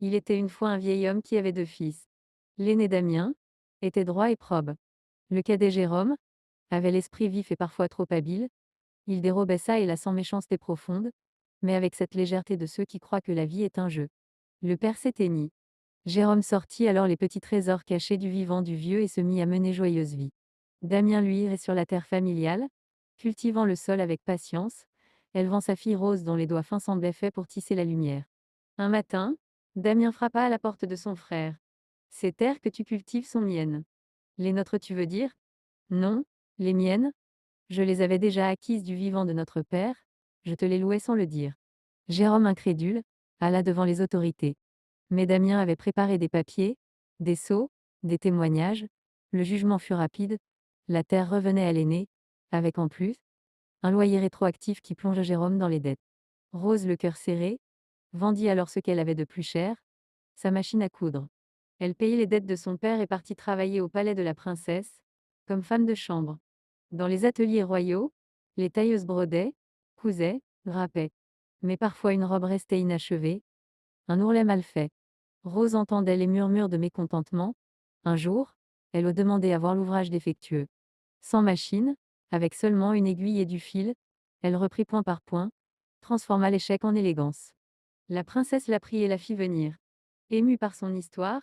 Il était une fois un vieil homme qui avait deux fils. L'aîné Damien était droit et probe. Le cadet Jérôme avait l'esprit vif et parfois trop habile. Il dérobait ça et là sans méchanceté profonde, mais avec cette légèreté de ceux qui croient que la vie est un jeu. Le père s'éteignit. Jérôme sortit alors les petits trésors cachés du vivant du vieux et se mit à mener joyeuse vie. Damien, lui, est sur la terre familiale, cultivant le sol avec patience, élevant sa fille Rose dont les doigts fins semblaient faits pour tisser la lumière. Un matin, Damien frappa à la porte de son frère. Ces terres que tu cultives sont miennes. Les nôtres, tu veux dire? Non, les miennes. Je les avais déjà acquises du vivant de notre père, je te les louais sans le dire. Jérôme, incrédule, alla devant les autorités. Mais Damien avait préparé des papiers, des sceaux, des témoignages. Le jugement fut rapide. La terre revenait à l'aîné, avec en plus un loyer rétroactif qui plonge Jérôme dans les dettes. Rose, le cœur serré, vendit alors ce qu'elle avait de plus cher, sa machine à coudre. Elle payait les dettes de son père et partit travailler au palais de la princesse, comme femme de chambre. Dans les ateliers royaux, les tailleuses brodaient, cousaient, drappaient. Mais parfois une robe restait inachevée, un ourlet mal fait. Rose entendait les murmures de mécontentement. Un jour, elle demandait à voir l'ouvrage défectueux. Sans machine, avec seulement une aiguille et du fil, elle reprit point par point, transforma l'échec en élégance. La princesse la prit et la fit venir. Émue par son histoire,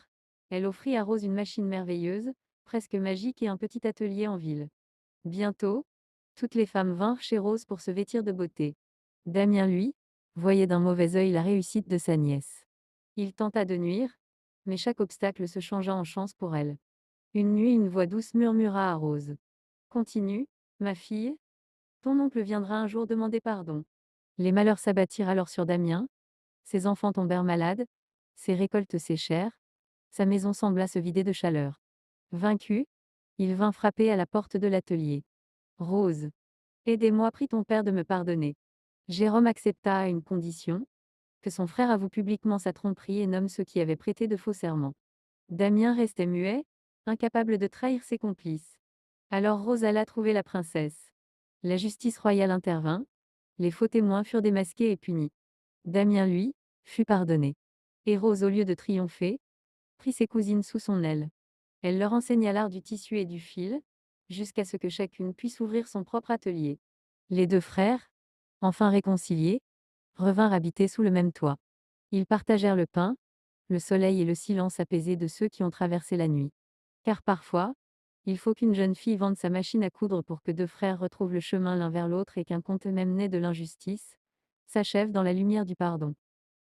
elle offrit à Rose une machine merveilleuse, presque magique et un petit atelier en ville. Bientôt, toutes les femmes vinrent chez Rose pour se vêtir de beauté. Damien, lui, voyait d'un mauvais œil la réussite de sa nièce. Il tenta de nuire, mais chaque obstacle se changea en chance pour elle. Une nuit, une voix douce murmura à Rose. Continue, ma fille. Ton oncle viendra un jour demander pardon. Les malheurs s'abattirent alors sur Damien. Ses enfants tombèrent malades, ses récoltes séchèrent, sa maison sembla se vider de chaleur. Vaincu, il vint frapper à la porte de l'atelier. Rose, aidez-moi, prie ton père de me pardonner. Jérôme accepta à une condition, que son frère avoue publiquement sa tromperie et nomme ceux qui avaient prêté de faux serments. Damien restait muet, incapable de trahir ses complices. Alors Rose alla trouver la princesse. La justice royale intervint, les faux témoins furent démasqués et punis. Damien, lui, fut pardonné. Et Rose, au lieu de triompher, prit ses cousines sous son aile. Elle leur enseigna l'art du tissu et du fil, jusqu'à ce que chacune puisse ouvrir son propre atelier. Les deux frères, enfin réconciliés, revinrent habiter sous le même toit. Ils partagèrent le pain, le soleil et le silence apaisé de ceux qui ont traversé la nuit. Car parfois, il faut qu'une jeune fille vende sa machine à coudre pour que deux frères retrouvent le chemin l'un vers l'autre et qu'un conte même né de l'injustice s'achève dans la lumière du pardon.